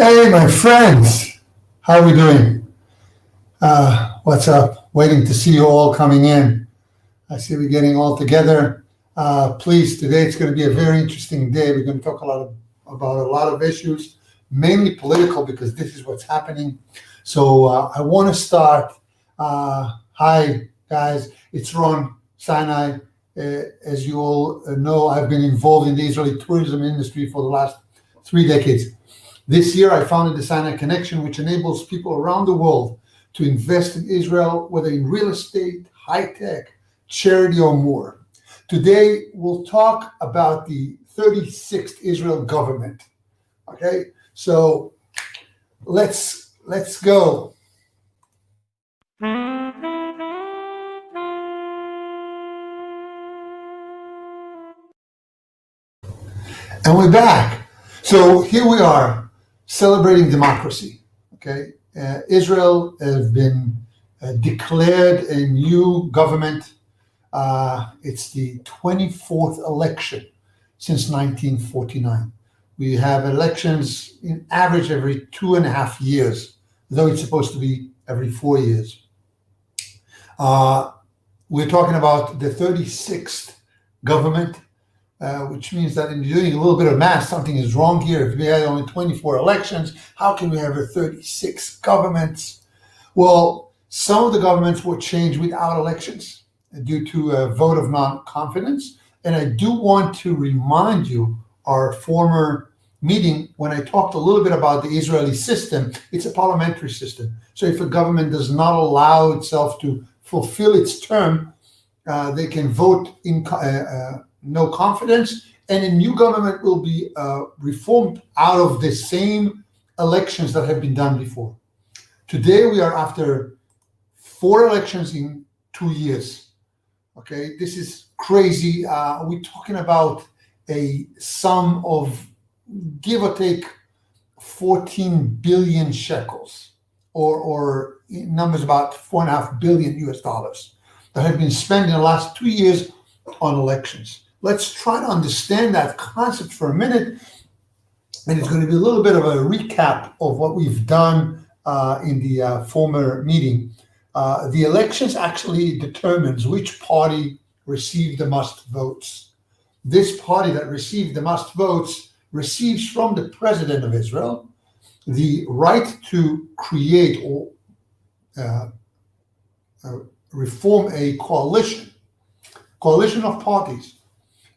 Hey, my friends, how are we doing? What's up? Waiting to see you all coming in. I see we're getting all together. Please, today it's going to be a very interesting day. We're going to talk about a lot of issues, mainly political, because this is what's happening. So I want to start. Hi, guys. It's Ron Sinai. As you all know, I've been involved in the Israeli tourism industry for the last 3 decades. This year, I founded the Sinai Connection, which enables people around the world to invest in Israel, whether in real estate, high tech, charity, or more. Today, we'll talk about the 36th Israel government. Okay, so let's go. And we're back. So here we are, celebrating democracy. Okay, Israel has been declared a new government. It's the 24th election since 1949. We have elections in average every 2.5 years, though it's supposed to be every 4 years. We're talking about the 36th government, which means that in doing a little bit of math, something is wrong here. If we had only 24 elections, how can we have 36 governments? Well, some of the governments were changed without elections due to a vote of non-confidence. And I do want to remind you, our former meeting, when I talked a little bit about the Israeli system, it's a parliamentary system. So if a government does not allow itself to fulfill its term, they can vote in no confidence, and a new government will be reformed out of the same elections that have been done before. Today, we are after 4 elections in 2 years. Okay, this is crazy. We're talking about a sum of, give or take, 14 billion shekels, or numbers about $4.5 billion US dollars that have been spent in the last 2 years on elections. Let's try to understand that concept for a minute, and it's going to be a little bit of a recap of what we've done in the former meeting. The elections actually determines which party received the most votes. This party that received the most votes receives from the president of Israel the right to create or reform a coalition of parties.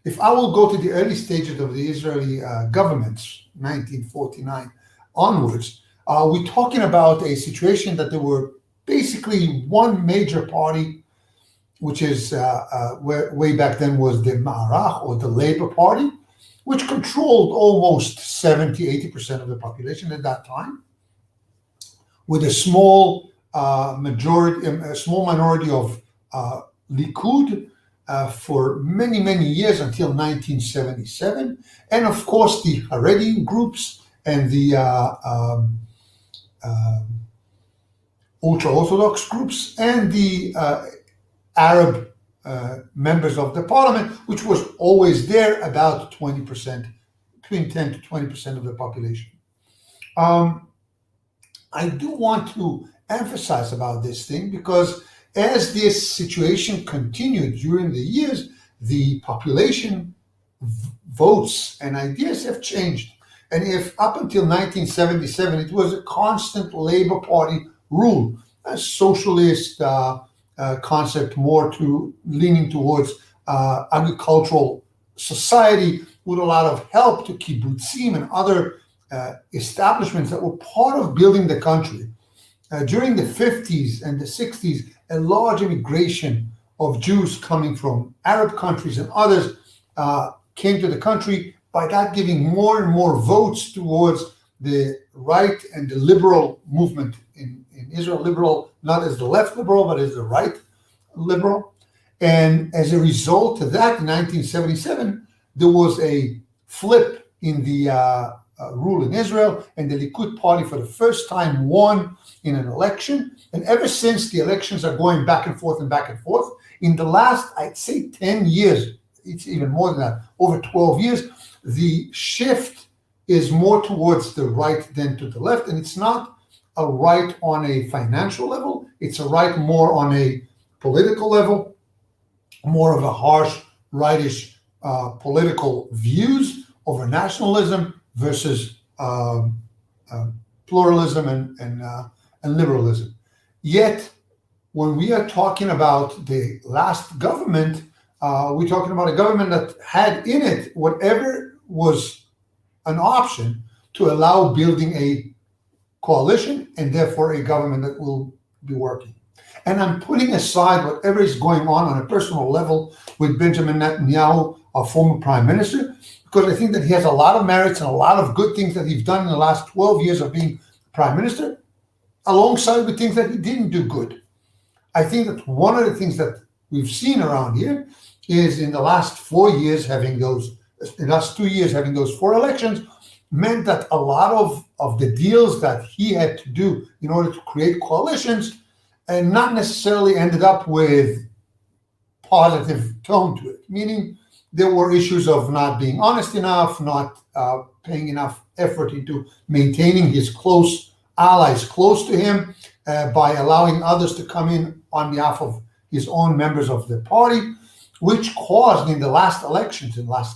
If I will go to the early stages of the Israeli governments, 1949 onwards, we're talking about a situation that there were basically one major party, which is way back then was the Ma'arach, or the Labor Party, which controlled almost 70-80% of the population at that time, with a small minority of likud for many, many years until 1977, and of course the Haredi groups and the ultra-Orthodox groups and the Arab members of the parliament, which was always there, about 20%, between 10 to 20% of the population. I do want to emphasize about this thing because as this situation continued during the years, the population votes and ideas have changed. And if up until 1977, it was a constant Labor Party rule, a socialist concept, more to leaning towards agricultural society with a lot of help to kibbutzim and other establishments that were part of building the country. During the 50s and the 60s, a large immigration of Jews coming from Arab countries and others came to the country, by that giving more and more votes towards the right and the liberal movement in Israel. Liberal, not as the left liberal, but as the right liberal. And as a result of that, in 1977, there was a flip in the rule in Israel, and the Likud party for the first time won in an election. And ever since, the elections are going back and forth and back and forth. In the last, I'd say 10 years, it's even more than that, over 12 years, the shift is more towards the right than to the left, and it's not a right on a financial level. It's a right more on a political level, more of a harsh rightish political views over nationalism versus pluralism and liberalism. Yet, when we are talking about the last government, we're talking about a government that had in it whatever was an option to allow building a coalition and therefore a government that will be working. And I'm putting aside whatever is going on a personal level with Benjamin Netanyahu, our former prime minister, because I think that he has a lot of merits and a lot of good things that he's done in the last 12 years of being prime minister, alongside with things that he didn't do good. I think that one of the things that we've seen around here is in the last 4 years in the last 2 years having those 4 elections meant that a lot of the deals that he had to do in order to create coalitions and not necessarily ended up with positive tone to it, meaning there were issues of not being honest enough, not paying enough effort into maintaining his close allies close to him by allowing others to come in on behalf of his own members of the party, which caused in the last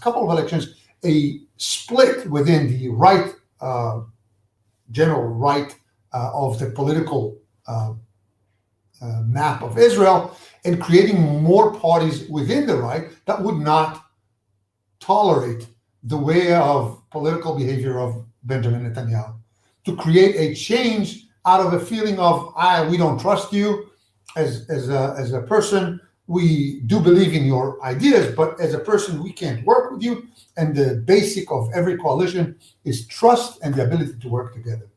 couple of elections, a split within the right, general right of the political map of Israel, and creating more parties within the right that would not tolerate the way of political behavior of Benjamin Netanyahu, to create a change out of a feeling of, we don't trust you as a person. We do believe in your ideas, but as a person, we can't work with you. And the basic of every coalition is trust and the ability to work together.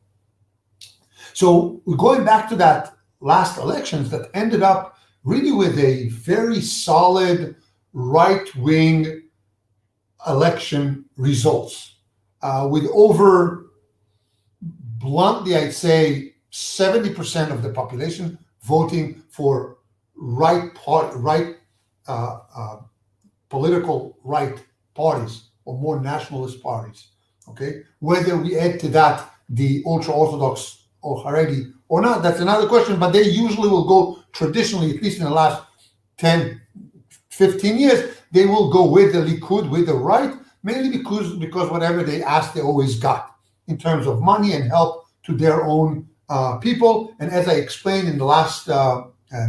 So we're going back to that last elections that ended up really with a very solid right-wing election results, with over, bluntly, I'd say 70% of the population voting for political right parties or more nationalist parties. Okay, whether we add to that the ultra-Orthodox or Haredi or not, that's another question, but they usually will go traditionally, at least in the last 10, 15 years, they will go with the likud, with the right, mainly because whatever they ask, they always got in terms of money and help to their own people. And as I explained in the last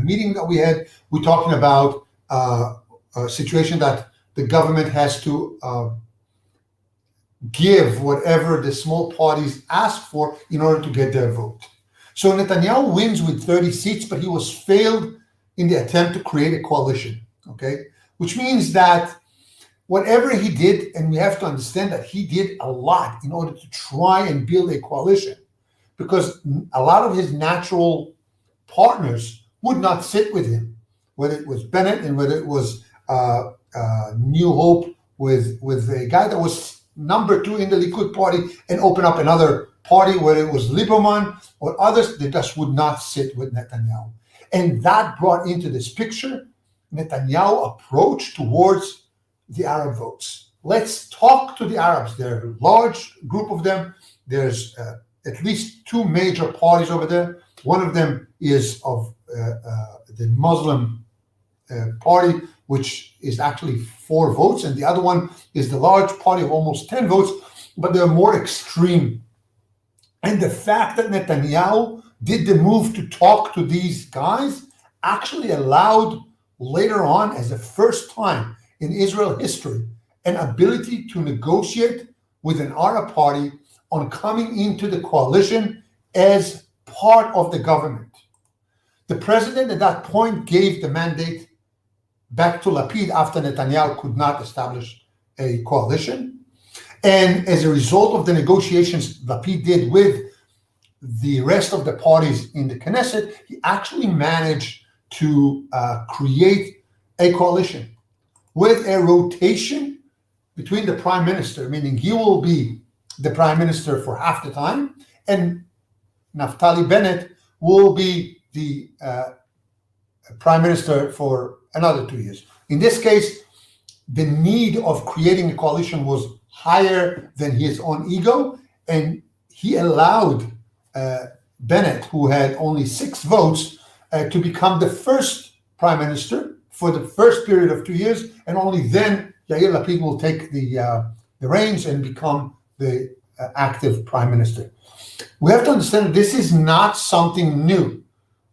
meeting that we had, we're talking about a situation that the government has to give whatever the small parties ask for in order to get their vote. So Netanyahu wins with 30 seats, but he was failed in the attempt to create a coalition, okay? Which means that whatever he did, and we have to understand that he did a lot in order to try and build a coalition, because a lot of his natural partners would not sit with him, whether it was Bennett and whether it was New Hope with a guy that was number 2 in the Likud party and open up another party, whether it was Lieberman or others, they just would not sit with Netanyahu. And that brought into this picture Netanyahu's approach towards the Arab votes. Let's talk to the Arabs. There are a large group of them. There's at least 2 major parties over there. One of them is of the Muslim party, which is actually 4 votes, and the other one is the large party of almost 10 votes, but they're more extreme. And the fact that Netanyahu did the move to talk to these guys actually allowed later on, as the first time in Israel history, an ability to negotiate with an Arab party on coming into the coalition as part of the government. The president at that point gave the mandate back to Lapid after Netanyahu could not establish a coalition. And as a result of the negotiations Lapid did with the rest of the parties in the Knesset, he actually managed to create a coalition with a rotation between the prime minister, meaning he will be the prime minister for half the time, and Naftali Bennett will be the prime minister for another 2 years. In this case, the need of creating a coalition was higher than his own ego, and he allowed Bennett, who had only 6 votes, to become the first prime minister for the first period of 2 years, and only then Yair Lapid will take the reins and become the active prime minister. We have to understand this is not something new.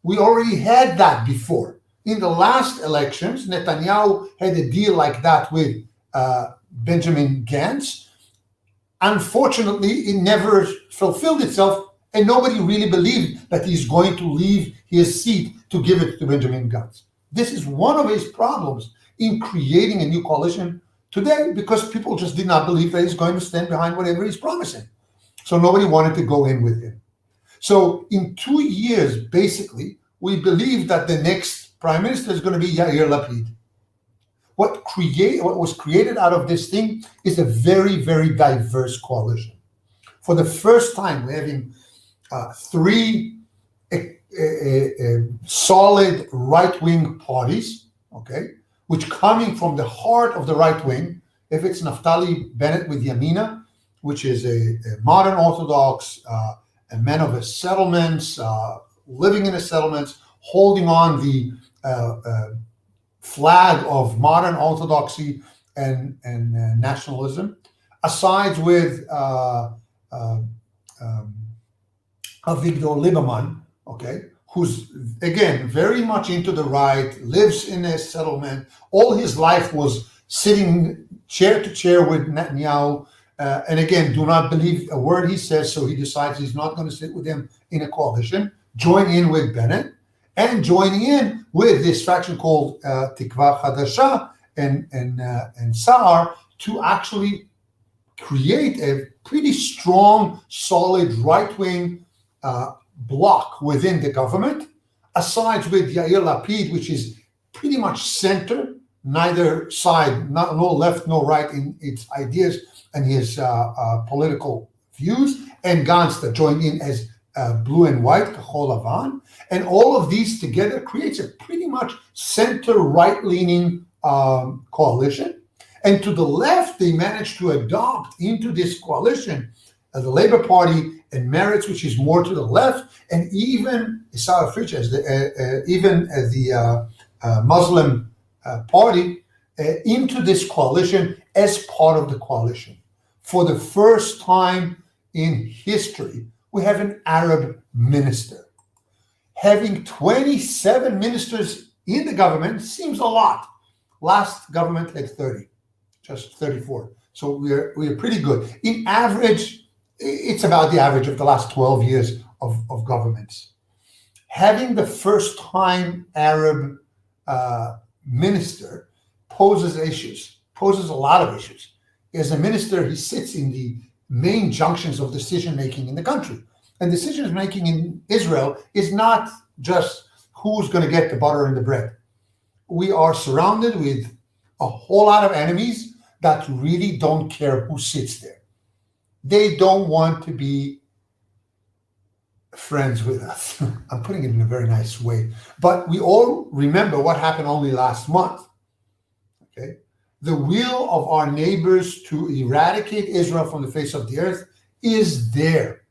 We already had that before. In the last elections, Netanyahu had a deal like that with Benjamin Gantz. Unfortunately, it never fulfilled itself, and nobody really believed that he's going to leave his seat to give it to Benjamin Gantz. This is one of his problems in creating a new coalition today, because people just did not believe that he's going to stand behind whatever he's promising. So nobody wanted to go in with him. So in 2 years, basically, we believe that the next prime minister is going to be Yair Lapid. What was created out of this thing is a very, very diverse coalition. For the first time, we're having 3 solid right-wing parties, okay, which coming from the heart of the right wing. If it's Naftali Bennett with Yamina, which is a modern Orthodox, a man of the settlements, living in the settlements, holding on the flag of modern Orthodoxy and nationalism, asides with Avigdor Lieberman, okay, who's, again, very much into the right, lives in a settlement. All his life was sitting chair to chair with Netanyahu, and again, do not believe a word he says, so he decides he's not going to sit with him in a coalition, join in with Bennett, and joining in with this faction called Tikva Hadasha and Sa'ar to actually create a pretty strong, solid right-wing bloc within the government, aside with Yair Lapid, which is pretty much center, neither side, no left, no right in its ideas and his political views, and Gantz that joined in as blue and white, Kahol Lavan, and all of these together creates a pretty much center right-leaning coalition. And to the left, they managed to adopt into this coalition the Labour Party and Meretz, which is more to the left, and even Isaac Fritz as the Muslim party into this coalition as part of the coalition. For the first time in history, we have an Arab minister. Having 27 ministers in the government seems a lot. Last government had 30, just 34. So we're pretty good. In average, it's about the average of the last 12 years of governments. Having the first time Arab minister poses a lot of issues. As a minister, he sits in the main junctions of decision-making in the country. And decision-making in Israel is not just who's going to get the butter and the bread. We are surrounded with a whole lot of enemies that really don't care who sits there. They don't want to be friends with us. I'm putting it in a very nice way. But we all remember what happened only last month. Okay? The will of our neighbors to eradicate Israel from the face of the earth is there.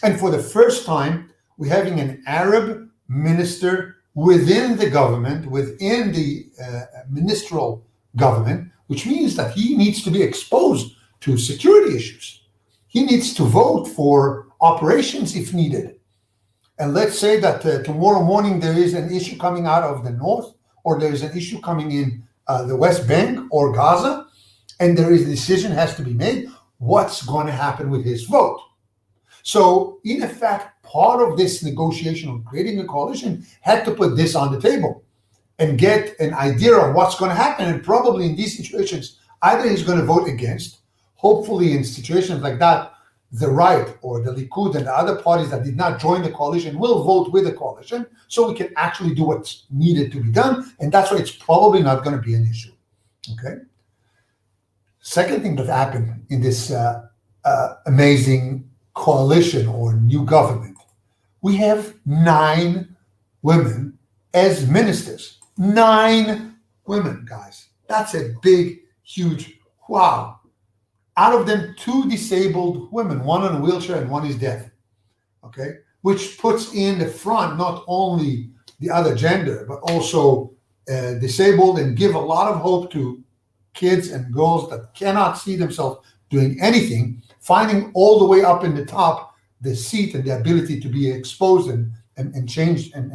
And for the first time, we're having an Arab minister within the government, within the ministerial government, which means that he needs to be exposed to security issues. He needs to vote for operations if needed. And let's say that tomorrow morning there is an issue coming out of the north, or there is an issue coming in the West Bank or Gaza, and there is a decision has to be made. What's going to happen with his vote? So, in effect, part of this negotiation of creating a coalition had to put this on the table and get an idea of what's going to happen. And probably in these situations, either he's going to vote against. Hopefully, in situations like that, the right or the Likud and the other parties that did not join the coalition will vote with the coalition, so we can actually do what's needed to be done. And that's why it's probably not going to be an issue. Okay. Second thing that happened in this amazing coalition or new government, we have 9 women as ministers. 9 women, guys. That's a big, huge wow. Out of them, 2 disabled women, one on a wheelchair and one is deaf. Okay, which puts in the front not only the other gender, but also disabled, and give a lot of hope to kids and girls that cannot see themselves doing anything, finding all the way up in the top the seat and the ability to be exposed and changed and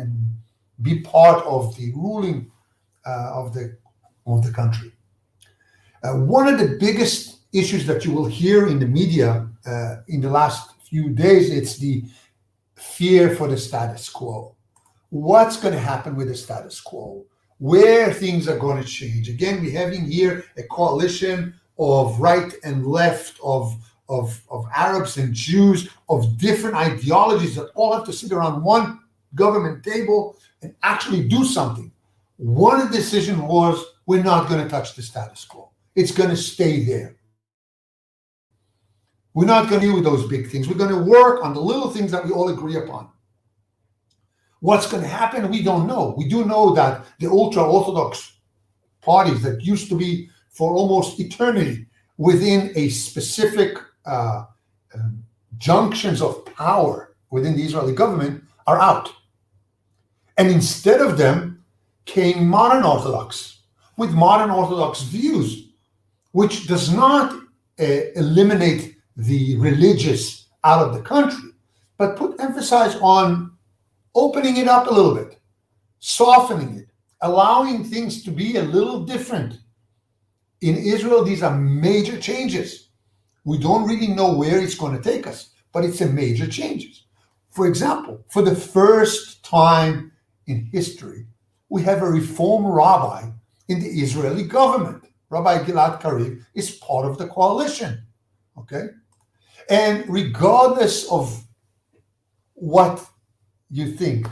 be part of the ruling of the country. One of the biggest issues that you will hear in the media in the last few days, it's the fear for the status quo. What's going to happen with the status quo? Where things are going to change? Again, we're having here a coalition of right and left, of Arabs and Jews, of different ideologies that all have to sit around one government table and actually do something. One of the decisions was, we're not going to touch the status quo. It's going to stay there. We're not going to do those big things. We're going to work on the little things that we all agree upon. What's going to happen, we don't know. We do know that the ultra-Orthodox parties that used to be for almost eternity within a specific junctions of power within the Israeli government are out. And instead of them came modern Orthodox with modern Orthodox views, which does not eliminate the religious out of the country, but put emphasis on opening it up a little bit, softening it, allowing things to be a little different. In Israel, these are major changes. We don't really know where it's going to take us, but it's a major changes. For example, for the first time in history, we have a reform rabbi in the Israeli government. Rabbi Gilad Kariv is part of the coalition, okay? And regardless of what you think,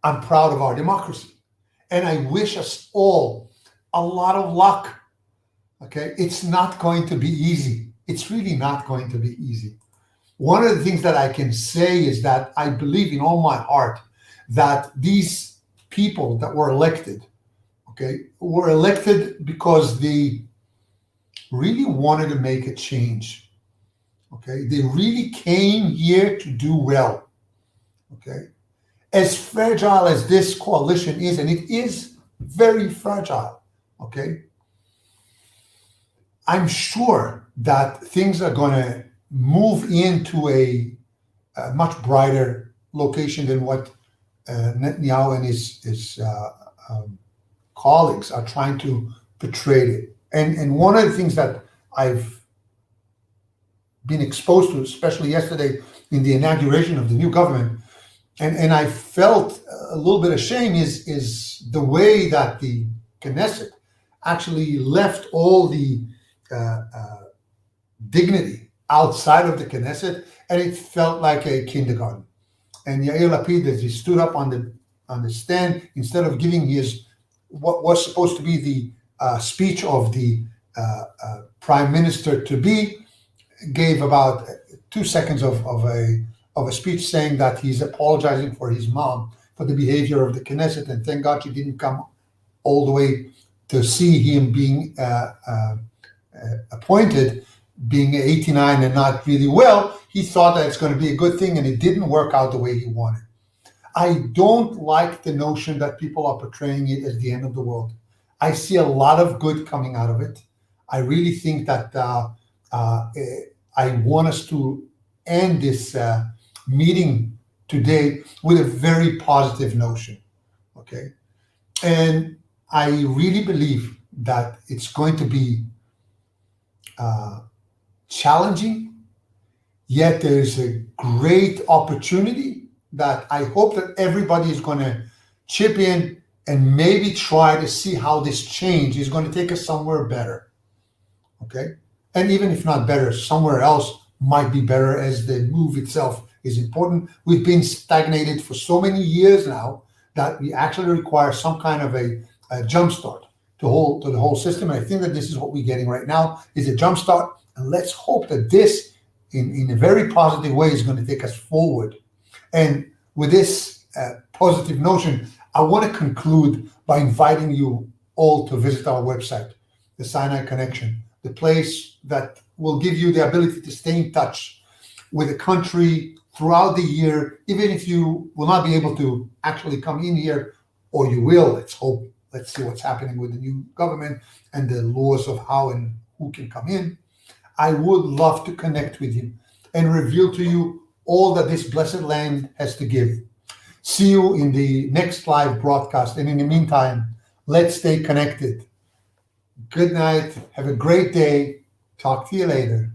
I'm proud of our democracy. And I wish us all a lot of luck, okay? It's not going to be easy. It's really not going to be easy. One of the things that I can say is that I believe in all my heart that these people that were elected, okay, were elected because they really wanted to make a change. Okay, they really came here to do well. Okay, as fragile as this coalition is, and it is very fragile. Okay, I'm sure that things are going to move into a much brighter location than what Netanyahu and his colleagues are trying to portray it. And one of the things that I've been exposed to, especially yesterday in the inauguration of the new government, and I felt a little bit ashamed, is the way that the Knesset actually left all the dignity outside of the Knesset, and it felt like a kindergarten. And Yair Lapid, as he stood up on the stand, instead of giving his what was supposed to be the speech of the prime minister to be, gave about 2 seconds of a speech saying that he's apologizing for his mom for the behavior of the Knesset, and thank God she didn't come all the way to see him being appointed, being 89 and not really well. He thought that it's going to be a good thing, and it didn't work out the way he wanted. I don't like the notion that people are portraying it as the end of the world. I see a lot of good coming out of it. I really think that I want us to end this meeting today with a very positive notion, okay? And I really believe that it's going to be challenging, yet there's a great opportunity that I hope that everybody is going to chip in and maybe try to see how this change is going to take us somewhere better, okay? And even if not better, somewhere else might be better, as the move itself is important. We've been stagnated for so many years now that we actually require some kind of a jumpstart to the whole system. And I think that this is what we're getting right now, is a jumpstart. And let's hope that this, in a very positive way, is going to take us forward. And with this positive notion, I want to conclude by inviting you all to visit our website, the Sinai Connection, the place that will give you the ability to stay in touch with the country throughout the year, even if you will not be able to actually come in here, or you will. Let's hope. Let's see what's happening with the new government and the laws of how and who can come in. I would love to connect with you and reveal to you all that this blessed land has to give. See you in the next live broadcast. And in the meantime, let's stay connected. Good night. Have a great day. Talk to you later.